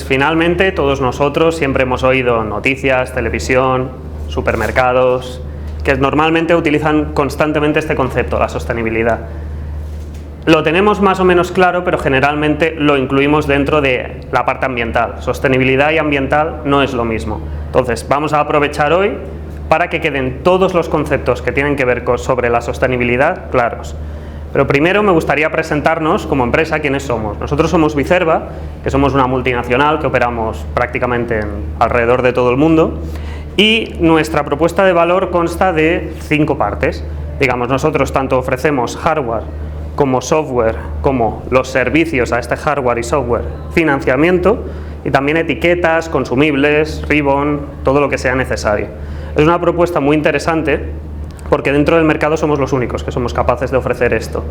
Finalmente, todos nosotros siempre hemos oído noticias, televisión, supermercados, que normalmente utilizan constantemente este concepto, la sostenibilidad. Lo tenemos más o menos claro, pero generalmente lo incluimos dentro de la parte ambiental. Sostenibilidad y ambiental no es lo mismo. Entonces, vamos a aprovechar hoy para que queden todos los conceptos que tienen que ver sobre la sostenibilidad claros. Pero primero me gustaría presentarnos como empresa quiénes somos. Nosotros somos Vicerba, que somos una multinacional que operamos prácticamente alrededor de todo el mundo, y nuestra propuesta de valor consta de 5 partes. Digamos, nosotros tanto ofrecemos hardware como software, como los servicios a este hardware y software, financiamiento y también etiquetas, consumibles, ribbon, todo lo que sea necesario. Es una propuesta muy interesante porque dentro del mercado somos los únicos que somos capaces de ofrecer esto.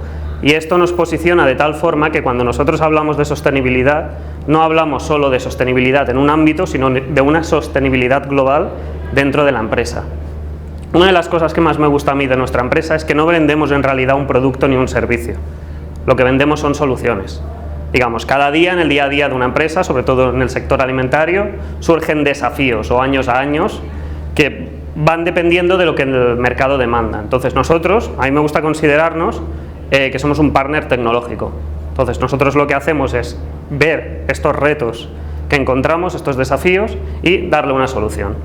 Y esto nos posiciona de tal forma que cuando nosotros hablamos de sostenibilidad, no hablamos solo de sostenibilidad en un ámbito, sino de una sostenibilidad global dentro de la empresa. Una de las cosas que más me gusta a mí de nuestra empresa es que no vendemos en realidad un producto ni un servicio. Lo que vendemos son soluciones. Digamos, cada día en el día a día de una empresa, sobre todo en el sector alimentario, surgen desafíos o años a años que van dependiendo de lo que el mercado demanda. Entonces nosotros, a mí me gusta considerarnos que somos un partner tecnológico. Entonces nosotros lo que hacemos es ver estos retos que encontramos, estos desafíos, y darle una solución.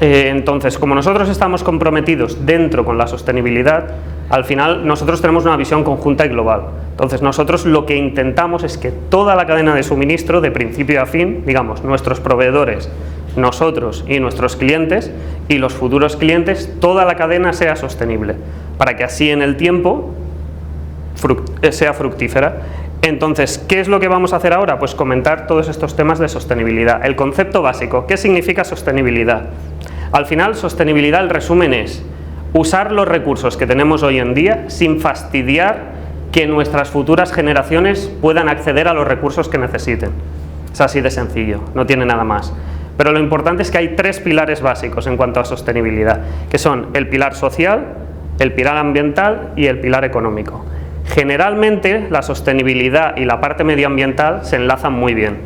Entonces, como nosotros estamos comprometidos dentro con la sostenibilidad, al final nosotros tenemos una visión conjunta y global. Entonces nosotros lo que intentamos es que toda la cadena de suministro, de principio a fin, digamos, nuestros proveedores, nosotros y nuestros clientes y los futuros clientes, toda la cadena sea sostenible, para que así en el tiempo sea fructífera. Entonces, ¿qué es lo que vamos a hacer ahora? Pues comentar todos estos temas de sostenibilidad. El concepto básico, ¿qué significa sostenibilidad? Al final, sostenibilidad, el resumen es usar los recursos que tenemos hoy en día sin fastidiar que nuestras futuras generaciones puedan acceder a los recursos que necesiten. Es así de sencillo, no tiene nada más. Pero lo importante es que hay 3 pilares básicos en cuanto a sostenibilidad, que son el pilar social, el pilar ambiental y el pilar económico. Generalmente la sostenibilidad y la parte medioambiental se enlazan muy bien,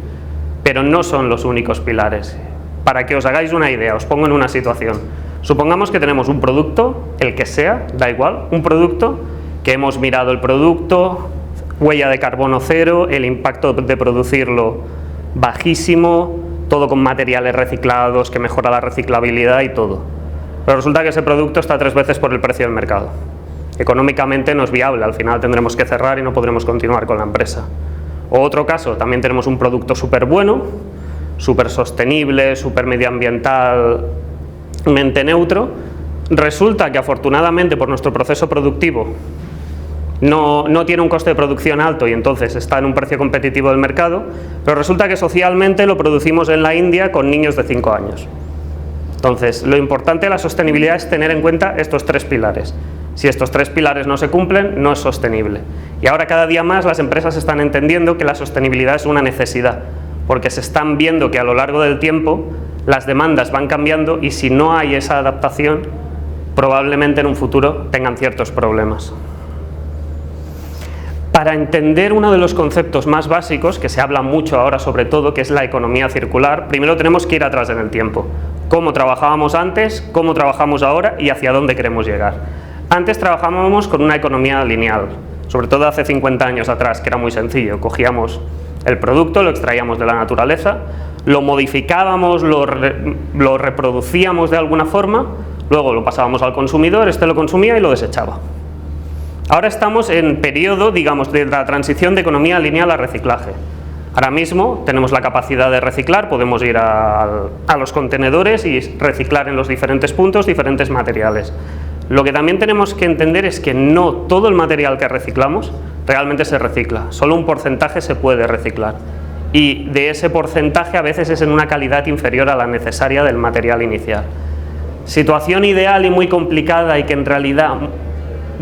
pero no son los únicos pilares. Para que os hagáis una idea, os pongo en una situación. Supongamos que tenemos un producto, el que sea, da igual, un producto que hemos mirado el producto, huella de carbono cero, el impacto de producirlo bajísimo, todo con materiales reciclados, que mejora la reciclabilidad y todo. Pero resulta que ese producto está 3 veces por el precio del mercado. Económicamente no es viable, al final tendremos que cerrar y no podremos continuar con la empresa. O otro caso, también tenemos un producto súper bueno, súper sostenible, súper medioambientalmente neutro. Resulta que afortunadamente por nuestro proceso productivo no tiene un coste de producción alto y entonces está en un precio competitivo del mercado, pero resulta que socialmente lo producimos en la India con niños de 5 años. Entonces, lo importante de la sostenibilidad es tener en cuenta estos 3 pilares. Si estos 3 pilares no se cumplen, no es sostenible. Y ahora cada día más las empresas están entendiendo que la sostenibilidad es una necesidad, porque se están viendo que a lo largo del tiempo las demandas van cambiando y si no hay esa adaptación, probablemente en un futuro tengan ciertos problemas. Para entender uno de los conceptos más básicos, que se habla mucho ahora sobre todo, que es la economía circular, primero tenemos que ir atrás en el tiempo. Cómo trabajábamos antes, cómo trabajamos ahora y hacia dónde queremos llegar. Antes trabajábamos con una economía lineal, sobre todo hace 50 años atrás, que era muy sencillo. Cogíamos el producto, lo extraíamos de la naturaleza, lo modificábamos, lo reproducíamos de alguna forma, luego lo pasábamos al consumidor, este lo consumía y lo desechaba. Ahora estamos en periodo, digamos, de la transición de economía lineal a reciclaje. Ahora mismo tenemos la capacidad de reciclar, podemos ir a los contenedores y reciclar en los diferentes puntos diferentes materiales. Lo que también tenemos que entender es que no todo el material que reciclamos realmente se recicla, solo un porcentaje se puede reciclar. Y de ese porcentaje a veces es en una calidad inferior a la necesaria del material inicial. Situación ideal y muy complicada y que en realidad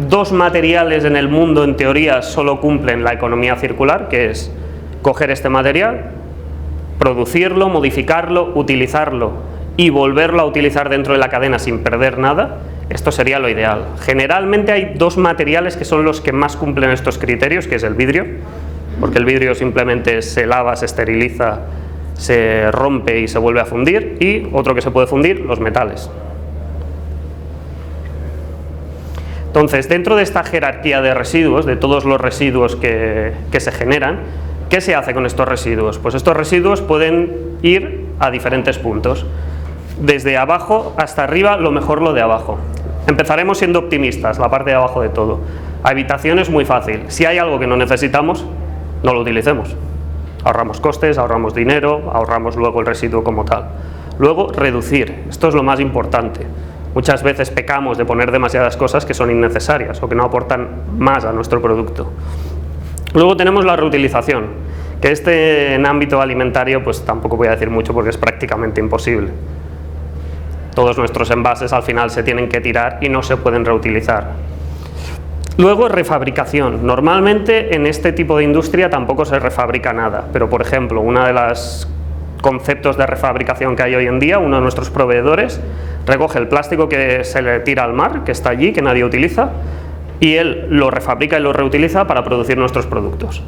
2 materiales en el mundo en teoría solo cumplen la economía circular, que es coger este material, producirlo, modificarlo, utilizarlo y volverlo a utilizar dentro de la cadena sin perder nada. Esto sería lo ideal. Generalmente hay 2 materiales que son los que más cumplen estos criterios, que es el vidrio porque el vidrio simplemente se lava, se esteriliza, se rompe y se vuelve a fundir, y otro que se puede fundir, los metales. Entonces, dentro de esta jerarquía de residuos, de todos los residuos que se generan, ¿qué se hace con estos residuos? Pues estos residuos pueden ir a diferentes puntos. Desde abajo hasta arriba, lo mejor lo de abajo. Empezaremos siendo optimistas, la parte de abajo de todo. Habitación es muy fácil. Si hay algo que no necesitamos, no lo utilicemos. Ahorramos costes, ahorramos dinero, ahorramos luego el residuo como tal. Luego, reducir. Esto es lo más importante. Muchas veces pecamos de poner demasiadas cosas que son innecesarias o que no aportan más a nuestro producto. Luego tenemos la reutilización, que en ámbito alimentario pues tampoco voy a decir mucho porque es prácticamente imposible. Todos nuestros envases al final se tienen que tirar y no se pueden reutilizar. Luego, refabricación. Normalmente en este tipo de industria tampoco se refabrica nada, pero por ejemplo, uno de los conceptos de refabricación que hay hoy en día, uno de nuestros proveedores recoge el plástico que se le tira al mar, que está allí, que nadie utiliza, y él lo refabrica y lo reutiliza para producir nuestros productos.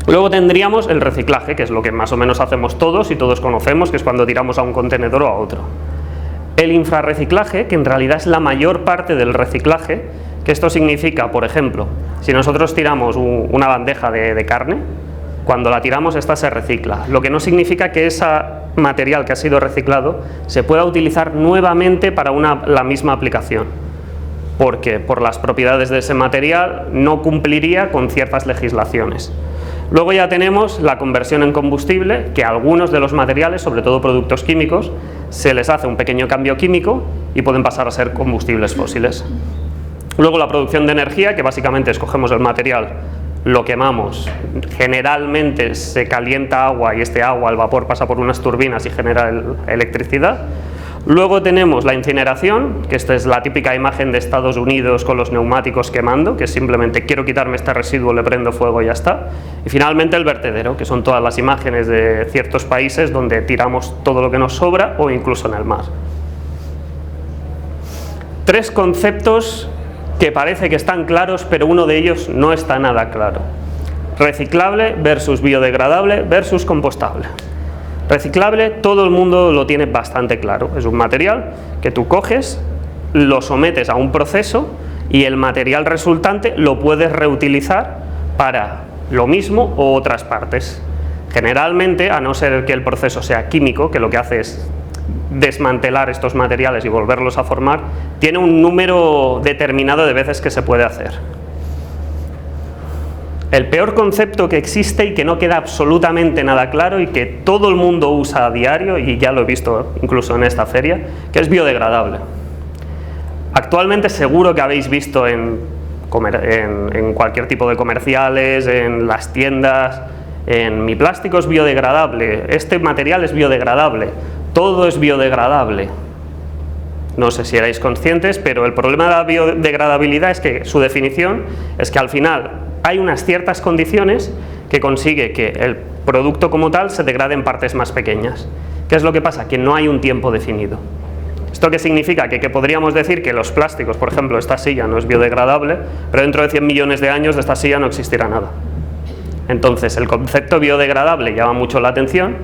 Luego tendríamos el reciclaje, que es lo que más o menos hacemos todos y todos conocemos, que es cuando tiramos a un contenedor o a otro. El infrarreciclaje, que en realidad es la mayor parte del reciclaje, que esto significa, por ejemplo, si nosotros tiramos una bandeja de carne, cuando la tiramos esta se recicla, lo que no significa que ese material que ha sido reciclado se pueda utilizar nuevamente para la misma aplicación, porque por las propiedades de ese material no cumpliría con ciertas legislaciones. Luego ya tenemos la conversión en combustible, que a algunos de los materiales, sobre todo productos químicos, se les hace un pequeño cambio químico y pueden pasar a ser combustibles fósiles. Luego la producción de energía, que básicamente escogemos el material, lo quemamos, generalmente se calienta agua y este agua, el vapor, pasa por unas turbinas y genera electricidad. Luego tenemos la incineración, que esta es la típica imagen de Estados Unidos con los neumáticos quemando, que simplemente quiero quitarme este residuo, le prendo fuego y ya está. Y finalmente el vertedero, que son todas las imágenes de ciertos países donde tiramos todo lo que nos sobra o incluso en el mar. Tres conceptos que parece que están claros, pero uno de ellos no está nada claro. Reciclable versus biodegradable versus compostable. Reciclable, todo el mundo lo tiene bastante claro. Es un material que tú coges, lo sometes a un proceso y el material resultante lo puedes reutilizar para lo mismo o otras partes. Generalmente, a no ser que el proceso sea químico, que lo que hace es desmantelar estos materiales y volverlos a formar, tiene un número determinado de veces que se puede hacer. El peor concepto que existe y que no queda absolutamente nada claro y que todo el mundo usa a diario, y ya lo he visto incluso en esta feria, que es biodegradable. Actualmente seguro que habéis visto en cualquier tipo de comerciales, en las tiendas, en mi plástico es biodegradable, este material es biodegradable, todo es biodegradable. No sé si erais conscientes, pero el problema de la biodegradabilidad es que su definición es que al final hay unas ciertas condiciones que consigue que el producto como tal se degrade en partes más pequeñas. ¿Qué es lo que pasa? Que no hay un tiempo definido. ¿Esto qué significa? Que podríamos decir que los plásticos, por ejemplo, esta silla no es biodegradable, pero dentro de 100 millones de años de esta silla no existirá nada. Entonces, el concepto biodegradable llama mucho la atención,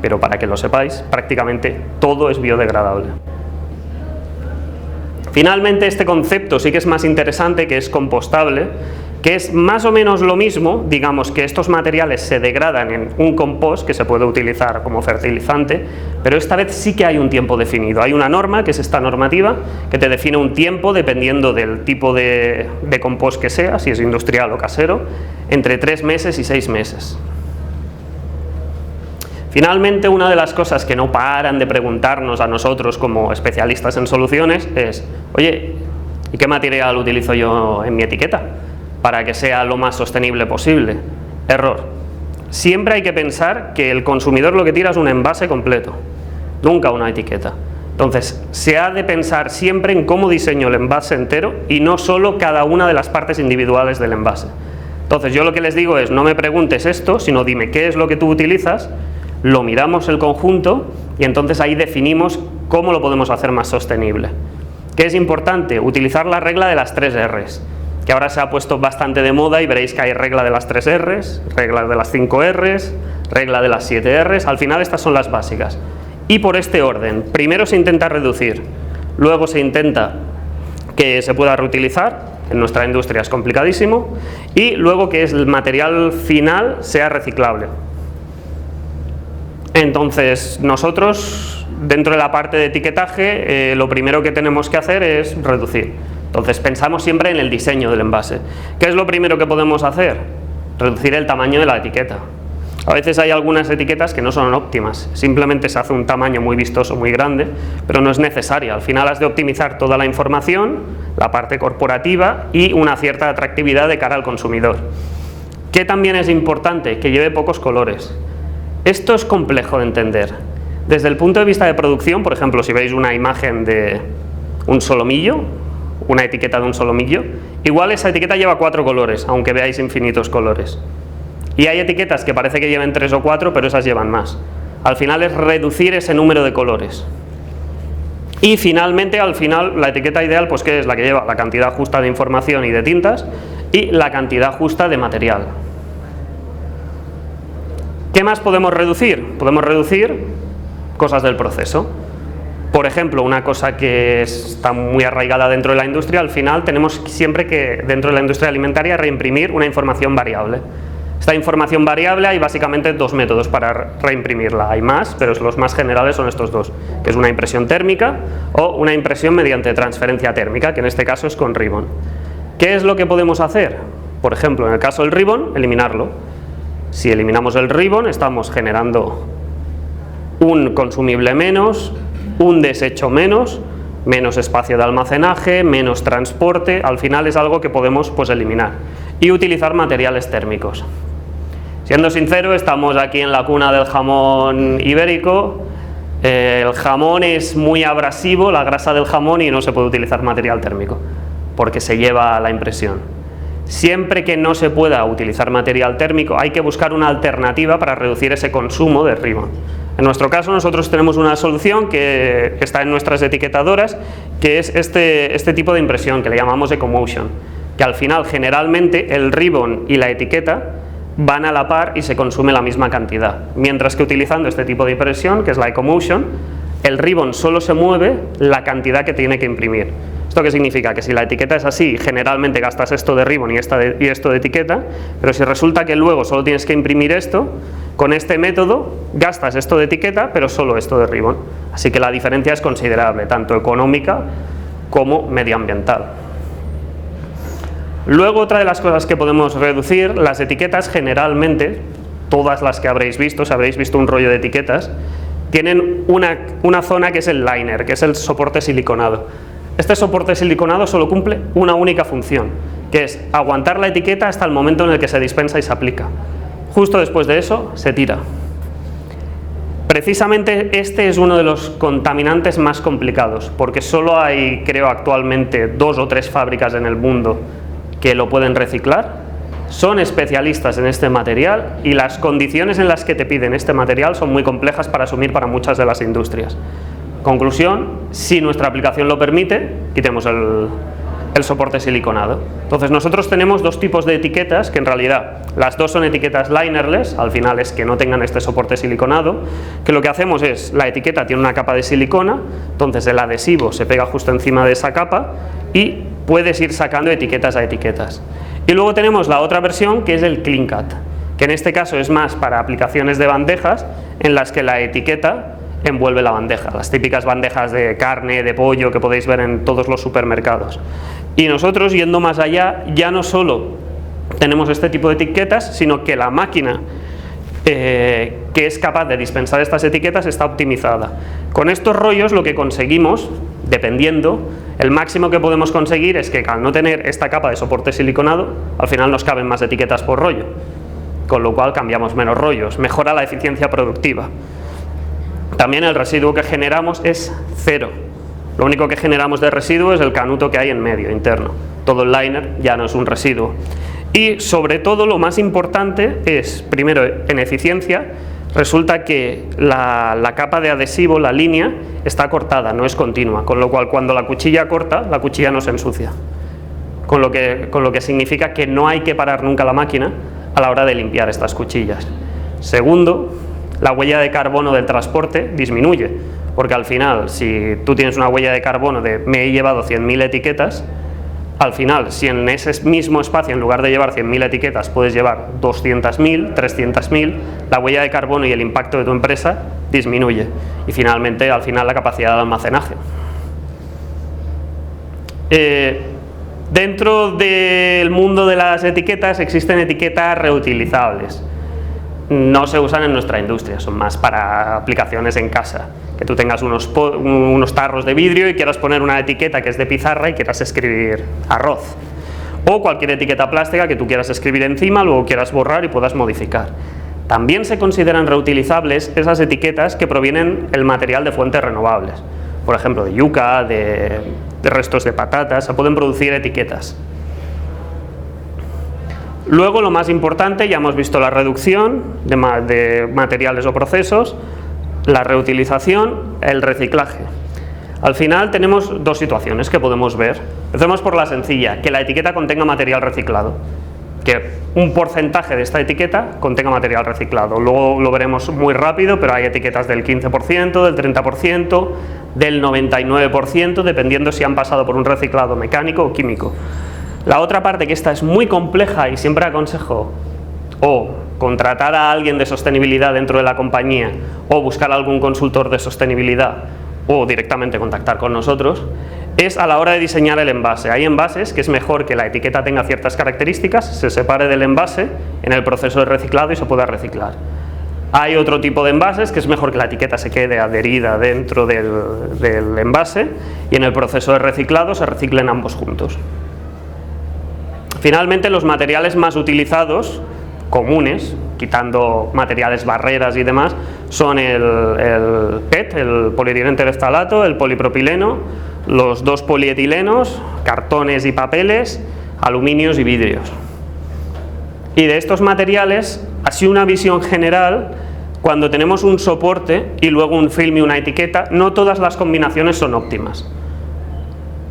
pero para que lo sepáis, prácticamente todo es biodegradable. Finalmente, este concepto sí que es más interesante, que es compostable, que es más o menos lo mismo, digamos que estos materiales se degradan en un compost que se puede utilizar como fertilizante, pero esta vez sí que hay un tiempo definido. Hay una norma, que es esta normativa, que te define un tiempo, dependiendo del tipo de compost que sea, si es industrial o casero, entre 3 meses y 6 meses. Finalmente, una de las cosas que no paran de preguntarnos a nosotros como especialistas en soluciones es: oye, ¿y qué material utilizo yo en mi etiqueta para que sea lo más sostenible posible? Error. Siempre hay que pensar que el consumidor lo que tira es un envase completo, nunca una etiqueta. Entonces, se ha de pensar siempre en cómo diseño el envase entero y no solo cada una de las partes individuales del envase. Entonces, yo lo que les digo es: no me preguntes esto, sino dime qué es lo que tú utilizas, lo miramos el conjunto y entonces ahí definimos cómo lo podemos hacer más sostenible. ¿Qué es importante? Utilizar la regla de las 3 R's. que ahora se ha puesto bastante de moda y veréis que hay regla de las 3 Rs, regla de las 5 Rs, regla de las 7 Rs, al final estas son las básicas. Y por este orden, primero se intenta reducir, luego se intenta que se pueda reutilizar, en nuestra industria es complicadísimo, y luego que el material final sea reciclable. Entonces, nosotros, dentro de la parte de etiquetaje, lo primero que tenemos que hacer es reducir. Entonces, pensamos siempre en el diseño del envase. ¿Qué es lo primero que podemos hacer? Reducir el tamaño de la etiqueta. A veces hay algunas etiquetas que no son óptimas, simplemente se hace un tamaño muy vistoso, muy grande, pero no es necesario. Al final has de optimizar toda la información, la parte corporativa y una cierta atractividad de cara al consumidor. ¿Qué también es importante? Que lleve pocos colores. Esto es complejo de entender. Desde el punto de vista de producción, por ejemplo, si veis una imagen de un solomillo, una etiqueta de un solomillo, igual esa etiqueta lleva 4 colores, aunque veáis infinitos colores. Y hay etiquetas que parece que lleven 3 o 4, pero esas llevan más. Al final es reducir ese número de colores. Y finalmente, al final, la etiqueta ideal, pues ¿qué es? La que lleva la cantidad justa de información y de tintas y la cantidad justa de material. ¿Qué más podemos reducir? Podemos reducir cosas del proceso. Por ejemplo, una cosa que está muy arraigada dentro de la industria, al final tenemos siempre que, dentro de la industria alimentaria, reimprimir una información variable. Esta información variable hay básicamente 2 métodos para reimprimirla. Hay más, pero los más generales son estos dos, que es una impresión térmica o una impresión mediante transferencia térmica, que en este caso es con ribbon. ¿Qué es lo que podemos hacer? Por ejemplo, en el caso del ribbon, eliminarlo. Si eliminamos el ribbon, estamos generando un consumible menos, un desecho menos, menos espacio de almacenaje, menos transporte. Al final es algo que podemos eliminar y utilizar materiales térmicos. Siendo sincero, estamos aquí en la cuna del jamón ibérico. El jamón es muy abrasivo, la grasa del jamón, y no se puede utilizar material térmico porque se lleva la impresión. Siempre que no se pueda utilizar material térmico, hay que buscar una alternativa para reducir ese consumo de ribbon. En nuestro caso, nosotros tenemos una solución que está en nuestras etiquetadoras, que es este tipo de impresión que le llamamos EcoMotion, que al final generalmente el ribbon y la etiqueta van a la par y se consume la misma cantidad, mientras que utilizando este tipo de impresión, que es la EcoMotion, el ribbon solo se mueve la cantidad que tiene que imprimir. ¿Esto qué significa? Que si la etiqueta es así, generalmente gastas esto de ribbon y esto de etiqueta, pero si resulta que luego solo tienes que imprimir esto, con este método gastas esto de etiqueta, pero solo esto de ribbon. Así que la diferencia es considerable, tanto económica como medioambiental. Luego, otra de las cosas que podemos reducir, las etiquetas generalmente, todas las que habréis visto, si habréis visto un rollo de etiquetas, tienen una zona que es el liner, que es el soporte siliconado. Este soporte siliconado solo cumple una única función, que es aguantar la etiqueta hasta el momento en el que se dispensa y se aplica. Justo después de eso, se tira. Precisamente este es uno de los contaminantes más complicados, porque solo hay, creo, actualmente 2 o 3 fábricas en el mundo que lo pueden reciclar. Son especialistas en este material y las condiciones en las que te piden este material son muy complejas para asumir para muchas de las industrias. Conclusión, si nuestra aplicación lo permite, quitemos el soporte siliconado. Entonces nosotros tenemos 2 tipos de etiquetas, que en realidad las 2 son etiquetas linerless, al final es que no tengan este soporte siliconado, que lo que hacemos es, la etiqueta tiene una capa de silicona, entonces el adhesivo se pega justo encima de esa capa y puedes ir sacando etiquetas a etiquetas. Y luego tenemos la otra versión, que es el clean cut, que en este caso es más para aplicaciones de bandejas en las que la etiqueta envuelve la bandeja, las típicas bandejas de carne, de pollo que podéis ver en todos los supermercados. Y nosotros, yendo más allá, ya no solo tenemos este tipo de etiquetas, sino que la máquina que es capaz de dispensar estas etiquetas está optimizada. Con estos rollos lo que conseguimos, dependiendo, el máximo que podemos conseguir es que al no tener esta capa de soporte siliconado, al final nos caben más etiquetas por rollo, con lo cual cambiamos menos rollos, mejora la eficiencia productiva. También el residuo que generamos es 0. Lo único que generamos de residuo es el canuto que hay en medio, interno. Todo el liner ya no es un residuo. Y sobre todo lo más importante es, primero, en eficiencia, resulta que la capa de adhesivo, la línea, está cortada, no es continua, con lo cual cuando la cuchilla corta, la cuchilla no se ensucia. con lo que significa que no hay que parar nunca la máquina a la hora de limpiar estas cuchillas. Segundo, la huella de carbono del transporte disminuye, porque al final, si tú tienes una huella de carbono de me he llevado 100.000 etiquetas, al final, si en ese mismo espacio, en lugar de llevar 100.000 etiquetas, puedes llevar 200.000, 300.000, la huella de carbono y el impacto de tu empresa disminuye. Y finalmente, al final, la capacidad de almacenaje. Dentro del mundo de las etiquetas existen etiquetas reutilizables. No se usan en nuestra industria, son más para aplicaciones en casa. Que tú tengas unos tarros de vidrio y quieras poner una etiqueta que es de pizarra y quieras escribir arroz. O cualquier etiqueta plástica que tú quieras escribir encima, luego quieras borrar y puedas modificar. También se consideran reutilizables esas etiquetas que provienen del material de fuentes renovables. Por ejemplo, de yuca, de restos de patatas, se pueden producir etiquetas. Luego, lo más importante, ya hemos visto la reducción de materiales o procesos, la reutilización, el reciclaje. Al final tenemos dos situaciones que podemos ver. Empecemos por la sencilla, que la etiqueta contenga material reciclado. Que un porcentaje de esta etiqueta contenga material reciclado. Luego lo veremos muy rápido, pero hay etiquetas del 15%, del 30%, del 99%, dependiendo si han pasado por un reciclado mecánico o químico. La otra parte, que esta es muy compleja y siempre aconsejo o contratar a alguien de sostenibilidad dentro de la compañía o buscar a algún consultor de sostenibilidad o directamente contactar con nosotros, es a la hora de diseñar el envase. Hay envases que es mejor que la etiqueta tenga ciertas características, se separe del envase en el proceso de reciclado y se pueda reciclar. Hay otro tipo de envases que es mejor que la etiqueta se quede adherida dentro del envase y en el proceso de reciclado se reciclen ambos juntos. Finalmente, los materiales más utilizados, comunes, quitando materiales barreras y demás, son el PET, el polietileno tereftalato, el polipropileno, los 2 polietilenos, cartones y papeles, aluminios y vidrios. Y de estos materiales, así una visión general, cuando tenemos un soporte y luego un film y una etiqueta, no todas las combinaciones son óptimas.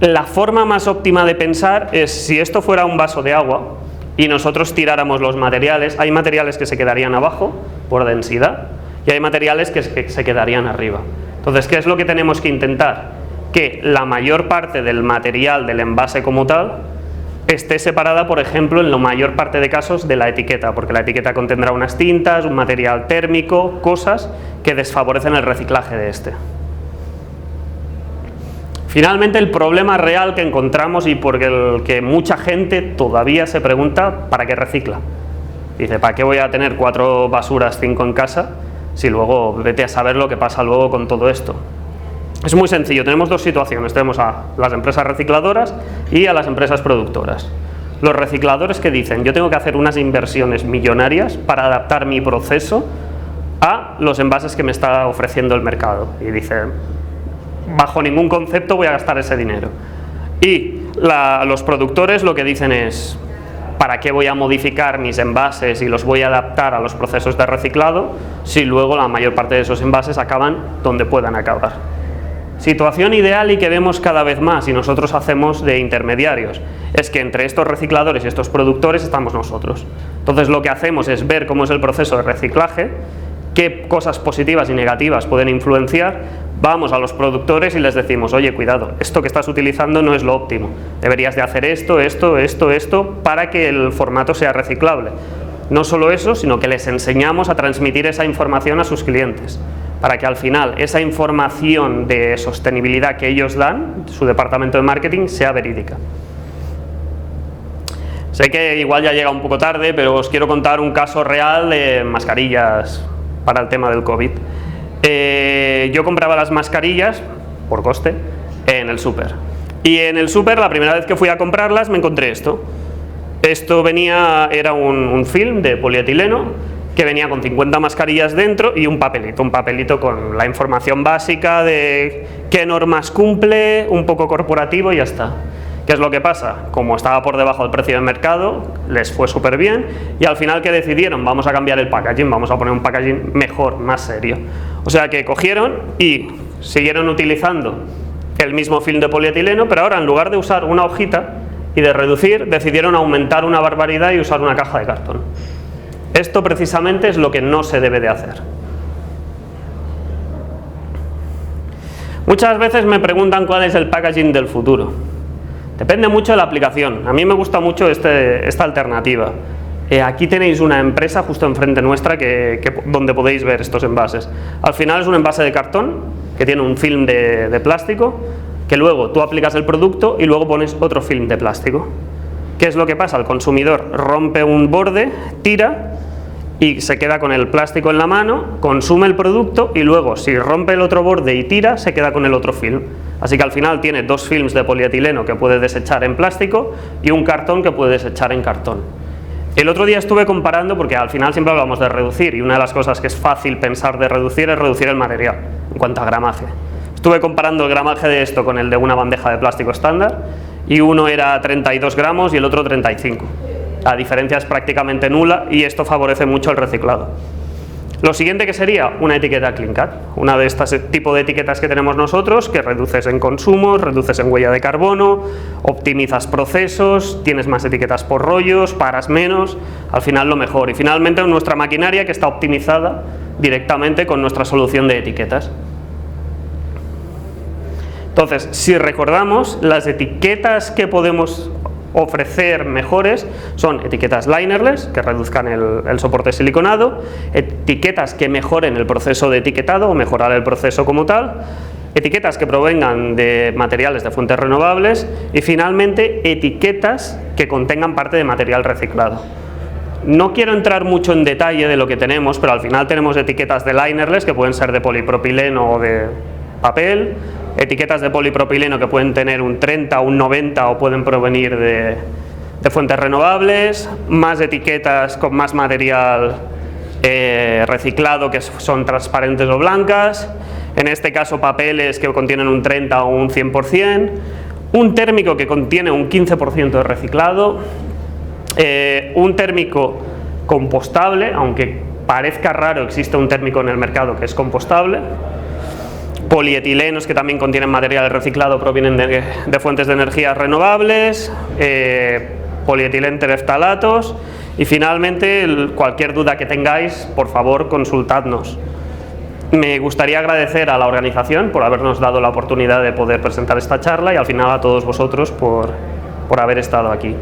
La forma más óptima de pensar es si esto fuera un vaso de agua y nosotros tiráramos los materiales, hay materiales que se quedarían abajo por densidad y hay materiales que se quedarían arriba. Entonces, ¿qué es lo que tenemos que intentar? Que la mayor parte del material del envase como tal esté separada, por ejemplo, en la mayor parte de casos de la etiqueta, porque la etiqueta contendrá unas tintas, un material térmico, cosas que desfavorecen el reciclaje de este. Finalmente, el problema real que encontramos y por el que mucha gente todavía se pregunta, ¿para qué recicla? Dice, ¿para qué voy a tener 4 basuras, 5 en casa, si luego vete a saber lo que pasa luego con todo esto? Es muy sencillo, tenemos dos situaciones, tenemos a las empresas recicladoras y a las empresas productoras. Los recicladores que dicen, yo tengo que hacer unas inversiones millonarias para adaptar mi proceso a los envases que me está ofreciendo el mercado. Y dicen, bajo ningún concepto voy a gastar ese dinero. Y los productores lo que dicen es, ¿para qué voy a modificar mis envases y los voy a adaptar a los procesos de reciclado si luego la mayor parte de esos envases acaban donde puedan acabar? Situación ideal y que vemos cada vez más y nosotros hacemos de intermediarios, es que entre estos recicladores y estos productores estamos nosotros. Entonces lo que hacemos es ver cómo es el proceso de reciclaje, qué cosas positivas y negativas pueden influenciar, vamos a los productores y les decimos, oye, cuidado, esto que estás utilizando no es lo óptimo, deberías de hacer esto, para que el formato sea reciclable. No solo eso, sino que les enseñamos a transmitir esa información a sus clientes, para que al final esa información de sostenibilidad que ellos dan, su departamento de marketing, sea verídica. Sé que igual ya llega un poco tarde, pero os quiero contar un caso real de mascarillas para el tema del COVID. Yo compraba las mascarillas, por coste, en el súper. Y en el súper, la primera vez que fui a comprarlas, me encontré esto. Esto era un film de polietileno, que venía con 50 mascarillas dentro y un papelito con la información básica de qué normas cumple, un poco corporativo y ya está. ¿Qué es lo que pasa? Como estaba por debajo del precio del mercado, les fue súper bien y al final, ¿qué decidieron? Vamos a cambiar el packaging, vamos a poner un packaging mejor, más serio. O sea que cogieron y siguieron utilizando el mismo film de polietileno, pero ahora en lugar de usar una hojita y de reducir, decidieron aumentar una barbaridad y usar una caja de cartón. Esto precisamente es lo que no se debe de hacer. Muchas veces me preguntan cuál es el packaging del futuro. Depende mucho de la aplicación. A mí me gusta mucho esta alternativa. Aquí tenéis una empresa justo enfrente nuestra donde podéis ver estos envases. Al final es un envase de cartón que tiene un film de plástico, que luego tú aplicas el producto y luego pones otro film de plástico. ¿Qué es lo que pasa? El consumidor rompe un borde, tira y se queda con el plástico en la mano, consume el producto y luego si rompe el otro borde y tira, se queda con el otro film. Así que al final tiene dos films de polietileno que puede desechar en plástico y un cartón que puede desechar en cartón. El otro día estuve comparando, porque al final siempre hablamos de reducir y una de las cosas que es fácil pensar de reducir es reducir el material en cuanto a gramaje. Estuve comparando el gramaje de esto con el de una bandeja de plástico estándar y uno era 32 gramos y el otro 35. La diferencia es prácticamente nula y esto favorece mucho el reciclado. Lo siguiente que sería una etiqueta Clean Cut, una de estas tipo de etiquetas que tenemos nosotros, que reduces en consumo, reduces en huella de carbono, optimizas procesos, tienes más etiquetas por rollos, paras menos, al final lo mejor. Y finalmente nuestra maquinaria que está optimizada directamente con nuestra solución de etiquetas. Entonces, si recordamos, las etiquetas que podemos ofrecer mejores son etiquetas linerless, que reduzcan el soporte siliconado, etiquetas que mejoren el proceso de etiquetado o mejorar el proceso como tal, etiquetas que provengan de materiales de fuentes renovables y finalmente etiquetas que contengan parte de material reciclado. No quiero entrar mucho en detalle de lo que tenemos, pero al final tenemos etiquetas de linerless que pueden ser de polipropileno o de papel, etiquetas de polipropileno que pueden tener un 30 o un 90 o pueden provenir de fuentes renovables, más etiquetas con más material reciclado que son transparentes o blancas, en este caso papeles que contienen un 30 o un 100%, un térmico que contiene un 15% de reciclado, un térmico compostable, aunque parezca raro existe un térmico en el mercado que es compostable, polietilenos que también contienen material reciclado, provienen de fuentes de energías renovables, polietilentereftalatos y finalmente cualquier duda que tengáis, por favor consultadnos. Me gustaría agradecer a la organización por habernos dado la oportunidad de poder presentar esta charla y al final a todos vosotros por haber estado aquí.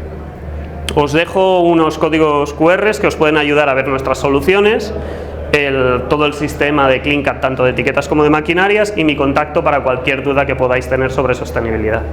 Os dejo unos códigos QR que os pueden ayudar a ver nuestras soluciones, todo el sistema de Clean Cut tanto de etiquetas como de maquinarias y mi contacto para cualquier duda que podáis tener sobre sostenibilidad.